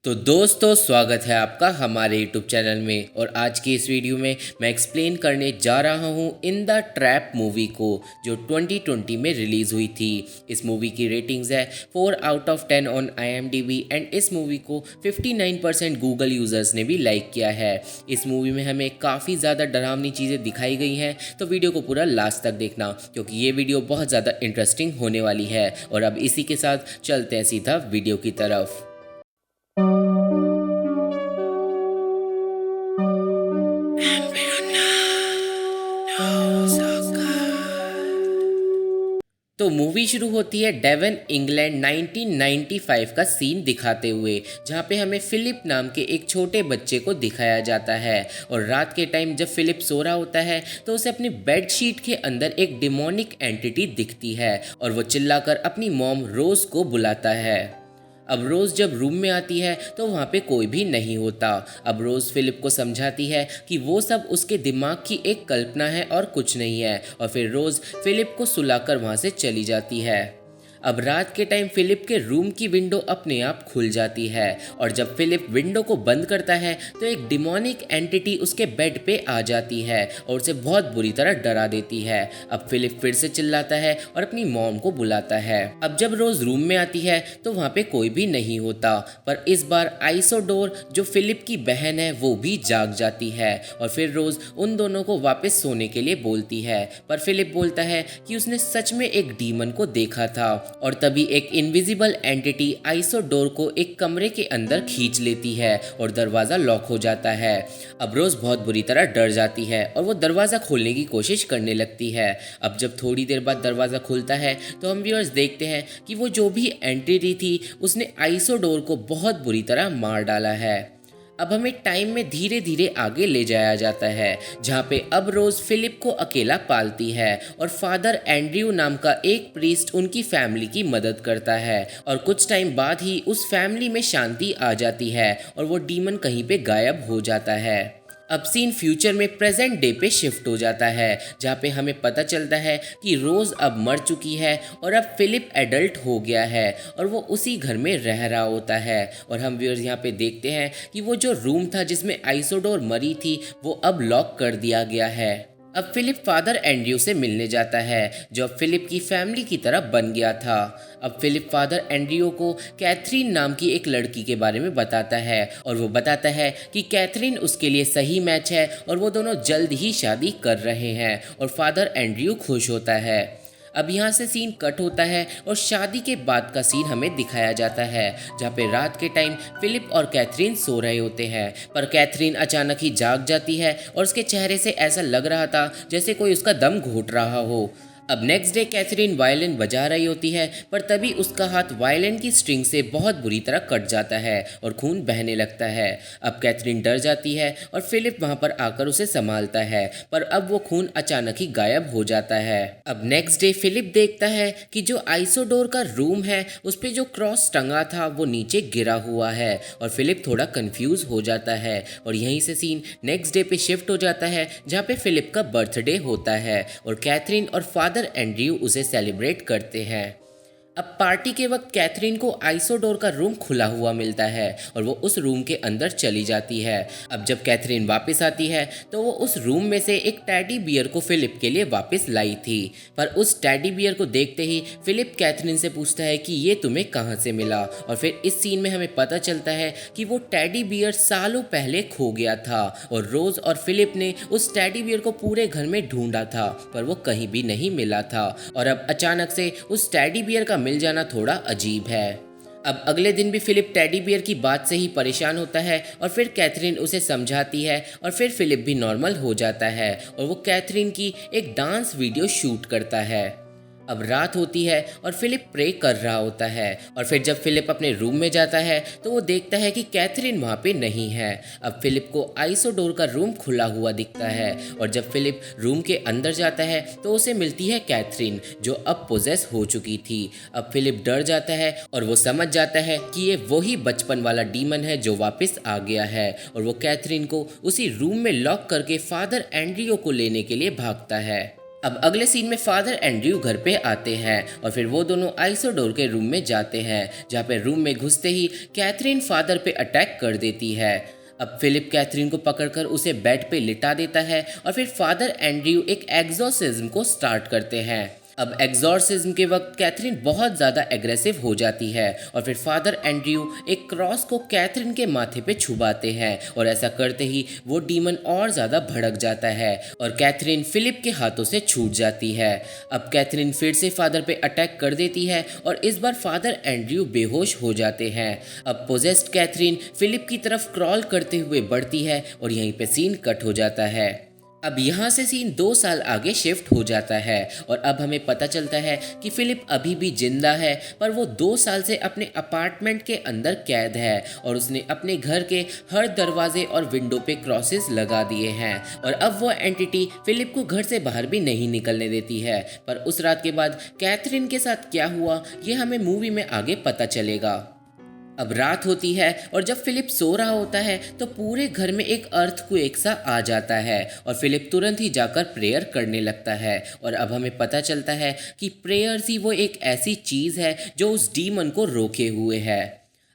तो दोस्तों स्वागत है आपका हमारे YouTube चैनल में। और आज की इस वीडियो में मैं एक्सप्लेन करने जा रहा हूँ इन द ट्रैप मूवी को, जो 2020 में रिलीज़ हुई थी। इस मूवी की रेटिंग्स है 4 out of 10 on IMDb and इस मूवी को 59% गूगल यूज़र्स ने भी लाइक किया है। इस मूवी में हमें काफ़ी ज़्यादा डरावनी चीज़ें दिखाई गई हैं, तो वीडियो को पूरा लास्ट तक देखना क्योंकि ये वीडियो बहुत ज़्यादा इंटरेस्टिंग होने वाली है। और अब इसी के साथ चलते हैं सीधा वीडियो की तरफ। तो मूवी शुरू होती है डेवन इंग्लैंड 1995 का सीन दिखाते हुए, जहाँ पे हमें फिलिप नाम के एक छोटे बच्चे को दिखाया जाता है। और रात के टाइम जब फिलिप सो रहा होता है तो उसे अपनी बेडशीट के अंदर एक डिमोनिक एंटिटी दिखती है और वो चिल्लाकर अपनी मॉम रोज को बुलाता है। अब रोज़ जब रूम में आती है तो वहाँ पे कोई भी नहीं होता। अब रोज़ फिलिप को समझाती है कि वो सब उसके दिमाग की एक कल्पना है और कुछ नहीं है, और फिर रोज़ फिलिप को सुलाकर वहाँ से चली जाती है। अब रात के टाइम फिलिप के रूम की विंडो अपने आप खुल जाती है और जब फिलिप विंडो को बंद करता है तो एक डिमोनिक एंटिटी उसके बेड पे आ जाती है और उसे बहुत बुरी तरह डरा देती है। अब फिलिप फिर से चिल्लाता है और अपनी मॉम को बुलाता है। अब जब रोज रूम में आती है तो वहाँ पे कोई भी नहीं होता, पर इस बार आइसोडोर जो फिलिप की बहन है वो भी जाग जाती है और फिर रोज उन दोनों को वापस सोने के लिए बोलती है। पर फिलिप बोलता है कि उसने सच में एक डीमन को देखा था और तभी एक इनविजिबल एंटिटी आइसोडोर को एक कमरे के अंदर खींच लेती है और दरवाज़ा लॉक हो जाता है। अब रोज बहुत बुरी तरह डर जाती है और वो दरवाज़ा खोलने की कोशिश करने लगती है। अब जब थोड़ी देर बाद दरवाज़ा खुलता है तो हम व्यूअर्स देखते हैं कि वो जो भी एंटिटी थी उसने आइसोडोर को बहुत बुरी तरह मार डाला है। अब हमें टाइम में धीरे धीरे आगे ले जाया जाता है, जहाँ पे अब रोज फिलिप को अकेला पालती है और फादर एंड्रयू नाम का एक प्रीस्ट उनकी फैमिली की मदद करता है। और कुछ टाइम बाद ही उस फैमिली में शांति आ जाती है और वो डीमन कहीं पे गायब हो जाता है। अब सीन फ्यूचर में प्रेजेंट डे पे शिफ्ट हो जाता है, जहाँ पे हमें पता चलता है कि रोज अब मर चुकी है और अब फिलिप एडल्ट हो गया है और वो उसी घर में रह रहा होता है। और हम व्यूअर्स यहाँ पे देखते हैं कि वो जो रूम था जिसमें आइसोडोर मरी थी वो अब लॉक कर दिया गया है। अब फिलिप फादर एंड्रयू से मिलने जाता है जो अब फिलिप की फैमिली की तरह बन गया था। अब फिलिप फादर एंड्रयू को कैथरीन नाम की एक लड़की के बारे में बताता है और वो बताता है कि कैथरीन उसके लिए सही मैच है और वो दोनों जल्द ही शादी कर रहे हैं और फादर एंड्रयू खुश होता है। अब यहाँ से सीन कट होता है और शादी के बाद का सीन हमें दिखाया जाता है, जहाँ पे रात के टाइम फिलिप और कैथरीन सो रहे होते हैं, पर कैथरीन अचानक ही जाग जाती है और उसके चेहरे से ऐसा लग रहा था जैसे कोई उसका दम घोट रहा हो। अब नेक्स्ट डे कैथरीन वायलिन बजा रही होती है, पर तभी उसका हाथ वायलिन की स्ट्रिंग से बहुत बुरी तरह कट जाता है और खून बहने लगता है। अब कैथरीन डर जाती है और फिलिप वहां पर आकर उसे संभालता है, पर अब वो खून अचानक ही गायब हो जाता है। अब नेक्स्ट डे फिलिप देखता है कि जो आइसोडोर का रूम है उस पे जो क्रॉस टंगा था वो नीचे गिरा हुआ है और फिलिप थोड़ा कंफ्यूज हो जाता है। और यहीं से सीन नेक्स्ट डे पे शिफ्ट हो जाता है, जहाँ पे फिलिप का बर्थडे होता है और कैथरीन और फादर एंड्रयू उसे सेलिब्रेट करते हैं। अब पार्टी के वक्त कैथरीन को आइसोडोर का रूम खुला हुआ मिलता है और वो उस रूम के अंदर चली जाती है। अब जब कैथरीन वापस आती है तो वो उस रूम में से एक टैडी बियर को फिलिप के लिए वापस लाई थी, पर उस टैडी बियर को देखते ही फिलिप कैथरीन से पूछता है कि ये तुम्हें कहाँ से मिला। और फिर इस सीन में हमें पता चलता है कि वो टैडी बियर सालों पहले खो गया था और रोज और फिलिप ने उस टैडी बियर को पूरे घर में ढूंढा था, पर वो कहीं भी नहीं मिला था। और अब अचानक से उस टैडी बियर का मिल जाना थोड़ा अजीब है। अब अगले दिन भी फिलिप टैडी बियर की बात से ही परेशान होता है और फिर कैथरीन उसे समझाती है और फिर फिलिप भी नॉर्मल हो जाता है और वो कैथरीन की एक डांस वीडियो शूट करता है। अब रात होती है और फिलिप प्रे कर रहा होता है और फिर जब फिलिप अपने रूम में जाता है तो वो देखता है कि कैथरीन वहाँ पे नहीं है। अब फिलिप को आइसोडोर का रूम खुला हुआ दिखता है और जब फिलिप रूम के अंदर जाता है तो उसे मिलती है कैथरीन, जो अब पोजेस हो चुकी थी। अब फिलिप डर जाता है और वो समझ जाता है कि ये वही बचपन वाला डीमन है जो वापस आ गया है और वो कैथरीन को उसी रूम में लॉक करके फादर एंड्रियो को लेने के लिए भागता है। अब अगले सीन में फादर एंड्रयू घर पे आते हैं और फिर वो दोनों आइसोडोर के रूम में जाते हैं, जहाँ पे रूम में घुसते ही कैथरीन फादर पे अटैक कर देती है। अब फिलिप कैथरीन को पकड़कर उसे बेड पे लिटा देता है और फिर फादर एंड्रयू एक एग्जॉर्सिज्म को स्टार्ट करते हैं। अब एग्जॉर्सिज्म के वक्त कैथरीन बहुत ज़्यादा एग्रेसिव हो जाती है और फिर फादर एंड्रयू एक क्रॉस को कैथरीन के माथे पे छुपाते हैं और ऐसा करते ही वो डीमन और ज़्यादा भड़क जाता है और कैथरीन फिलिप के हाथों से छूट जाती है। अब कैथरीन फिर से फादर पे अटैक कर देती है और इस बार फादर एंड्रयू बेहोश हो जाते हैं। अब पोजेस्ड कैथरीन फिलिप की तरफ क्रॉल करते हुए बढ़ती है और यहीं पे सीन कट हो जाता है। अब यहाँ से सीन 2 साल आगे शिफ्ट हो जाता है और अब हमें पता चलता है कि फिलिप अभी भी जिंदा है, पर वो 2 साल से अपने अपार्टमेंट के अंदर कैद है और उसने अपने घर के हर दरवाजे और विंडो पे क्रॉसेस लगा दिए हैं और अब वो एंटिटी फिलिप को घर से बाहर भी नहीं निकलने देती है। पर उस रात के बाद कैथरीन के साथ क्या हुआ ये हमें मूवी में आगे पता चलेगा। अब रात होती है और जब फिलिप सो रहा होता है तो पूरे घर में एक अर्थक्वेक सा आ जाता है और फिलिप तुरंत ही जाकर प्रेयर करने लगता है और अब हमें पता चलता है कि प्रेयर्स ही वो एक ऐसी चीज़ है जो उस डीमन को रोके हुए है।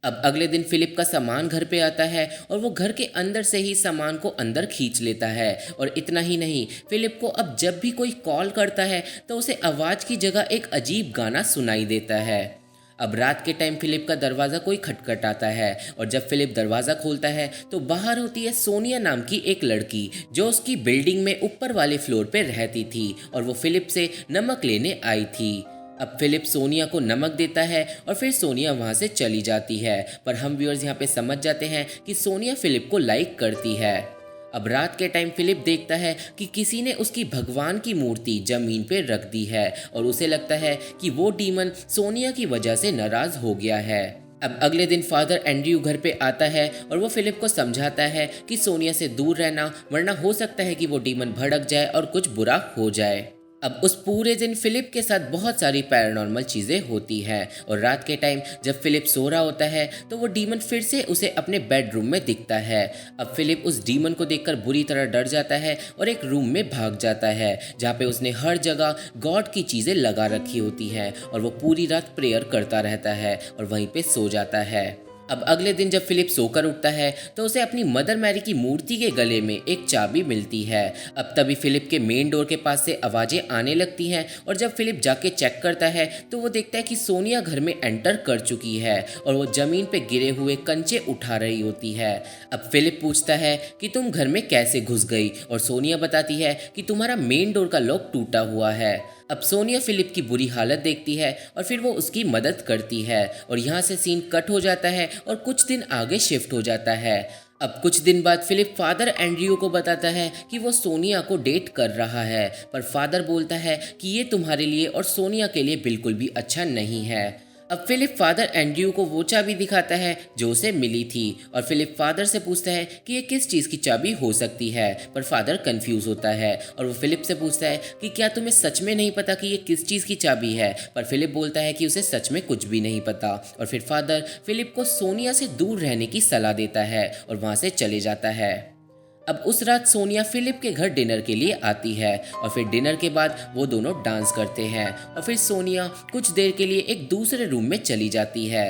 अब अगले दिन फिलिप का सामान घर पे आता है और वो घर के अंदर से ही सामान को अंदर खींच लेता है और इतना ही नहीं, फिलिप को अब जब भी कोई कॉल करता है तो उसे आवाज़ की जगह एक अजीब गाना सुनाई देता है। अब रात के टाइम फिलिप का दरवाज़ा कोई खटखटाता है और जब फिलिप दरवाज़ा खोलता है तो बाहर होती है सोनिया नाम की एक लड़की जो उसकी बिल्डिंग में ऊपर वाले फ्लोर पे रहती थी और वो फिलिप से नमक लेने आई थी। अब फिलिप सोनिया को नमक देता है और फिर सोनिया वहाँ से चली जाती है, पर हम व्यूअर्स यहाँ पे समझ जाते हैं कि सोनिया फिलिप को लाइक करती है। अब रात के टाइम फिलिप देखता है कि किसी ने उसकी भगवान की मूर्ति जमीन पे रख दी है और उसे लगता है कि वो डीमन सोनिया की वजह से नाराज हो गया है। अब अगले दिन फादर एंड्रयू घर पे आता है और वो फिलिप को समझाता है कि सोनिया से दूर रहना, वरना हो सकता है कि वो डीमन भड़क जाए और कुछ बुरा हो जाए। अब उस पूरे दिन फिलिप के साथ बहुत सारी पैरानॉर्मल चीज़ें होती हैं और रात के टाइम जब फिलिप सो रहा होता है तो वो डीमन फिर से उसे अपने बेडरूम में दिखता है। अब फिलिप उस डीमन को देखकर बुरी तरह डर जाता है और एक रूम में भाग जाता है जहाँ पे उसने हर जगह गॉड की चीज़ें लगा रखी होती हैं और वो पूरी रात प्रेयर करता रहता है और वहीं पे सो जाता है। अब अगले दिन जब फिलिप सोकर उठता है तो उसे अपनी मदर मैरी की मूर्ति के गले में एक चाबी मिलती है। अब तभी फिलिप के मेन डोर के पास से आवाज़ें आने लगती हैं और जब फिलिप जाके चेक करता है तो वो देखता है कि सोनिया घर में एंटर कर चुकी है और वो ज़मीन पे गिरे हुए कंचे उठा रही होती है। अब फिलिप पूछता है कि तुम घर में कैसे घुस गई और सोनिया बताती है कि तुम्हारा मेन डोर का लॉक टूटा हुआ है। अब सोनिया फिलिप की बुरी हालत देखती है और फिर वो उसकी मदद करती है और यहाँ से सीन कट हो जाता है और कुछ दिन आगे शिफ्ट हो जाता है। अब कुछ दिन बाद फिलिप फादर एंड्रयू को बताता है कि वो सोनिया को डेट कर रहा है, पर फादर बोलता है कि ये तुम्हारे लिए और सोनिया के लिए बिल्कुल भी अच्छा नहीं है। अब फिलिप फादर एंड्रयू को वो चाबी दिखाता है जो उसे मिली थी और फिलिप फादर से पूछता है कि ये किस चीज़ की चाबी हो सकती है, पर फादर कंफ्यूज होता है और वो फिलिप से पूछता है कि क्या तुम्हें सच में नहीं पता कि ये किस चीज़ की चाबी है, पर फिलिप बोलता है कि उसे सच में कुछ भी नहीं पता और फिर फादर फिलिप को सोनिया से दूर रहने की सलाह देता है और वहाँ से चले जाता है। अब उस रात सोनिया फिलिप के घर डिनर के लिए आती है और फिर डिनर के बाद वो दोनों डांस करते हैं और फिर सोनिया कुछ देर के लिए एक दूसरे रूम में चली जाती है।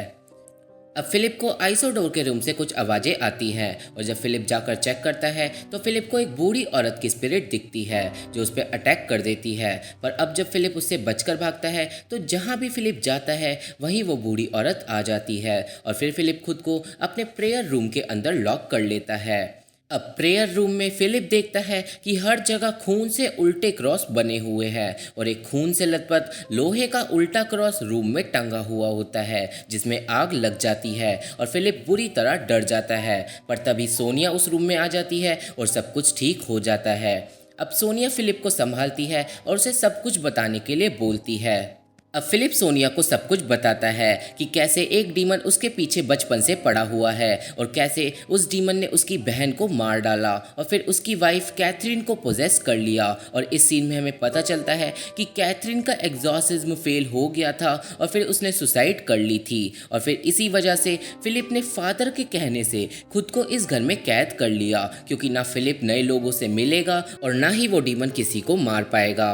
अब फिलिप को आइसोडोर के रूम से कुछ आवाज़ें आती हैं और जब फिलिप जाकर चेक करता है तो फिलिप को एक बूढ़ी औरत की स्पिरिट दिखती है जो उस पर अटैक कर देती है। पर अब जब फिलिप उससे बचकर भागता है तो जहाँ भी फिलिप जाता है वहीं वो बूढ़ी औरत आ जाती है और फिर फिलिप खुद को अपने प्रेयर रूम के अंदर लॉक कर लेता है। अब प्रेयर रूम में फिलिप देखता है कि हर जगह खून से उल्टे क्रॉस बने हुए हैं और एक खून से लथपथ लोहे का उल्टा क्रॉस रूम में टंगा हुआ होता है जिसमें आग लग जाती है और फिलिप बुरी तरह डर जाता है। पर तभी सोनिया उस रूम में आ जाती है और सब कुछ ठीक हो जाता है। अब सोनिया फिलिप को संभालती है और उसे सब कुछ बताने के लिए बोलती है। अब फिलिप सोनिया को सब कुछ बताता है कि कैसे एक डीमन उसके पीछे बचपन से पड़ा हुआ है और कैसे उस डीमन ने उसकी बहन को मार डाला और फिर उसकी वाइफ कैथरीन को पोजेस कर लिया। और इस सीन में हमें पता चलता है कि कैथरीन का एग्जॉर्सिज्म फेल हो गया था और फिर उसने सुसाइड कर ली थी और फिर इसी वजह से फिलिप ने फादर के कहने से खुद को इस घर में कैद कर लिया, क्योंकि ना फिलिप नए लोगों से मिलेगा और ना ही वो डीमन किसी को मार पाएगा।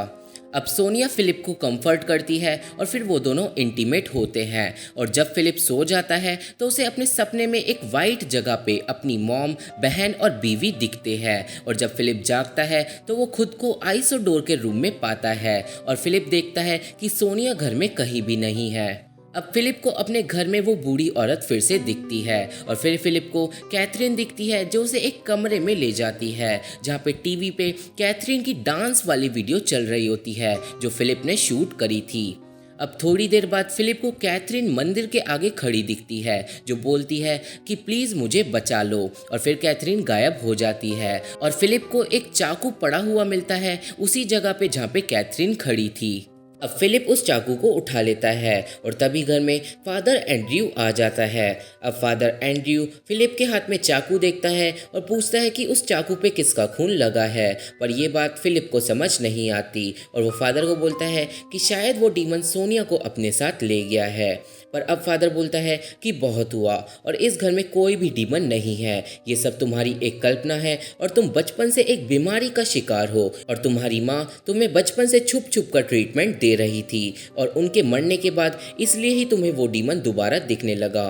अब सोनिया फिलिप को कंफर्ट करती है और फिर वो दोनों इंटीमेट होते हैं। और जब फिलिप सो जाता है तो उसे अपने सपने में एक वाइट जगह पे अपनी मॉम, बहन और बीवी दिखते हैं। और जब फिलिप जागता है तो वो खुद को आइसोडोर के रूम में पाता है और फिलिप देखता है कि सोनिया घर में कहीं भी नहीं है। अब फिलिप को अपने घर में वो बूढ़ी औरत फिर से दिखती है और फिर फिलिप को कैथरीन दिखती है जो उसे एक कमरे में ले जाती है जहाँ पे टीवी पे कैथरीन की डांस वाली वीडियो चल रही होती है जो फिलिप ने शूट करी थी। अब थोड़ी देर बाद फिलिप को कैथरीन मंदिर के आगे खड़ी दिखती है जो बोलती है कि प्लीज़ मुझे बचा लो। और फिर कैथरीन गायब हो जाती है और फिलिप को एक चाकू पड़ा हुआ मिलता है उसी जगह पे जहाँ पे कैथरीन खड़ी थी। अब फिलिप उस चाकू को उठा लेता है और तभी घर में फादर एंड्रयू आ जाता है। अब फादर एंड्रयू फिलिप के हाथ में चाकू देखता है और पूछता है कि उस चाकू पे किसका खून लगा है, पर ये बात फिलिप को समझ नहीं आती और वो फादर को बोलता है कि शायद वो डीमन सोनिया को अपने साथ ले गया है। पर अब फादर बोलता है कि बहुत हुआ और इस घर में कोई भी डीमन नहीं है, ये सब तुम्हारी एक कल्पना है और तुम बचपन से एक बीमारी का शिकार हो और तुम्हारी माँ तुम्हें बचपन से छुप छुप कर ट्रीटमेंट दे रही थी और उनके मरने के बाद इसलिए ही तुम्हें वो डीमन दोबारा दिखने लगा।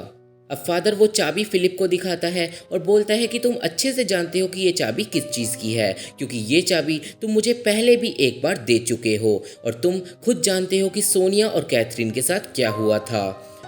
अब फादर वो चाबी फिलिप को दिखाता है और बोलता है कि तुम अच्छे से जानते हो कि ये चाबी किस चीज़ की है, क्योंकि ये चाबी तुम मुझे पहले भी एक बार दे चुके हो और तुम खुद जानते हो कि सोनिया और कैथरीन के साथ क्या हुआ था।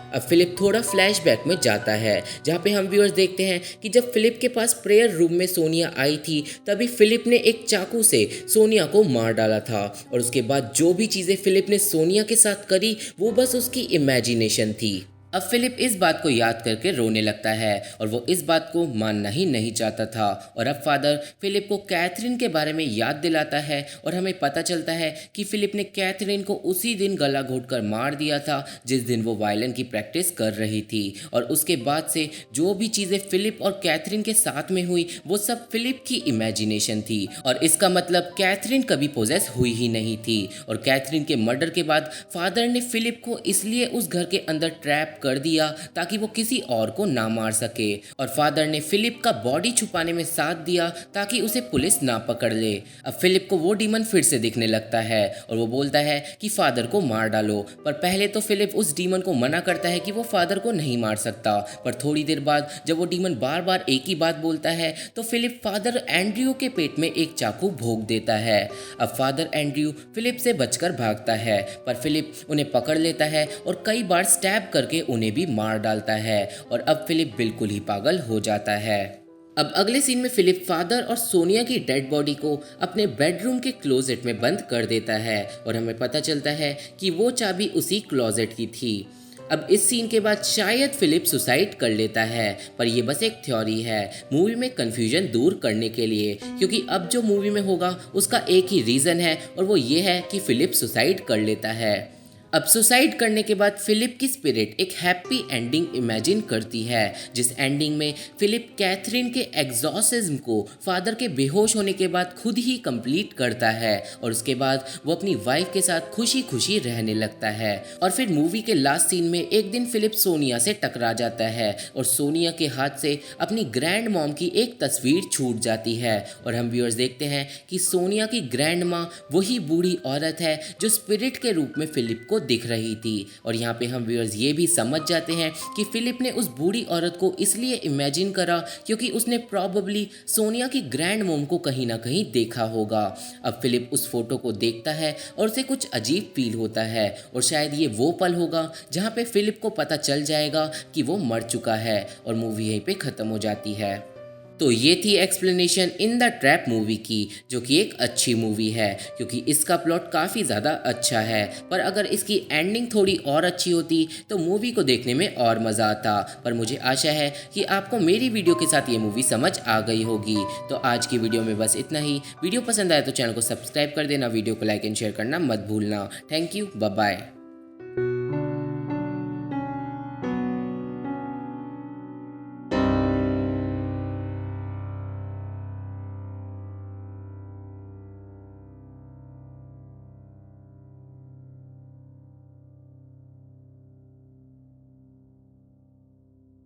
अब फिलिप थोड़ा फ्लैशबैक में जाता है जहाँ पे हम व्यूअर्स देखते हैं कि जब फिलिप के पास प्रेयर रूम में सोनिया आई थी तभी फिलिप ने एक चाकू से सोनिया को मार डाला था और उसके बाद जो भी चीज़ें फिलिप ने सोनिया के साथ करी वो बस उसकी इमेजिनेशन थी। अब फिलिप इस बात को याद करके रोने लगता है और वो इस बात को मानना ही नहीं चाहता था। और अब फादर फिलिप को कैथरीन के बारे में याद दिलाता है और हमें पता चलता है कि फिलिप ने कैथरीन को उसी दिन गला घोंटकर मार दिया था जिस दिन वो वायलिन की प्रैक्टिस कर रही थी। और उसके बाद से जो भी चीज़ें फिलिप और कैथरीन के साथ में हुई वो सब फिलिप की इमेजिनेशन थी और इसका मतलब कैथरीन कभी पोजेस हुई ही नहीं थी। और कैथरीन के मर्डर के बाद फादर ने फिलिप को इसलिए उस घर के अंदर ट्रैप कर दिया ताकि वो किसी और को ना मार सके और फादर ने फिलिप का बॉडी छुपाने में साथ दिया ताकि उसे पुलिस ना पकड़ ले। अब फिलिप को वो डीमन फिर से दिखने लगता है और वो बोलता है कि फादर को मार डालो, पर पहले तो फिलिप उस डीमन को मना करता है कि वो फादर को नहीं मार सकता। पर थोड़ी देर बाद जब वो डीमन बार बार एक ही बात बोलता है तो फिलिप फादर एंड्रयू के पेट में एक चाकू भोंक देता है। अब फादर एंड्रयू फिलिप से बचकर भागता है पर फिलिप उन्हें पकड़ लेता है और कई बार स्टैब करके उन्हें भी मार डालता है और अब फिलिप बिल्कुल ही पागल हो जाता है। अब अगले सीन में फिलिप फादर और सोनिया की डेड बॉडी को अपने बेडरूम के क्लोजेट में बंद कर देता है और हमें पता चलता है कि वो चाबी उसी क्लोजेट की थी। अब इस सीन के बाद शायद फिलिप सुसाइड कर लेता है, पर यह बस एक थ्योरी है मूवी में कंफ्यूजन दूर करने के लिए, क्योंकि अब जो मूवी में होगा उसका एक ही रीज़न है और वो ये है कि फिलिप सुसाइड कर लेता है। अब सुसाइड करने के बाद फिलिप की स्पिरिट एक हैप्पी एंडिंग इमेजिन करती है जिस एंडिंग में फिलिप कैथरीन के एग्जॉर्सिज्म को फादर के बेहोश होने के बाद खुद ही कंप्लीट करता है और उसके बाद वो अपनी वाइफ के साथ खुशी खुशी रहने लगता है। और फिर मूवी के लास्ट सीन में एक दिन फिलिप सोनिया से टकरा जाता है और सोनिया के हाथ से अपनी ग्रैंड मॉम की एक तस्वीर छूट जाती है और हम व्यूअर्स देखते हैं कि सोनिया की ग्रैंड माँ वही बूढ़ी औरत है जो स्पिरिट के रूप में फिलिप को दिख रही थी। और यहाँ पे हम व्यूअर्स ये भी समझ जाते हैं कि फिलिप ने उस बूढ़ी औरत को इसलिए इमेजिन करा क्योंकि उसने प्रॉबेबली सोनिया की ग्रैंड मॉम को कहीं ना कहीं देखा होगा। अब फिलिप उस फोटो को देखता है और उसे कुछ अजीब फील होता है और शायद ये वो पल होगा जहाँ पे फिलिप को पता चल जाएगा कि वो मर चुका है और मूवी यहीं पे ख़त्म हो जाती है। तो ये थी explanation in the trap movie की, जो कि एक अच्छी मूवी है क्योंकि इसका प्लॉट काफ़ी ज़्यादा अच्छा है, पर अगर इसकी एंडिंग थोड़ी और अच्छी होती तो मूवी को देखने में और मज़ा आता। पर मुझे आशा है कि आपको मेरी वीडियो के साथ ये मूवी समझ आ गई होगी। तो आज की वीडियो में बस इतना ही। वीडियो पसंद आए तो चैनल को सब्सक्राइब कर देना, वीडियो को लाइक एंड शेयर करना मत भूलना। Thank you, bye bye.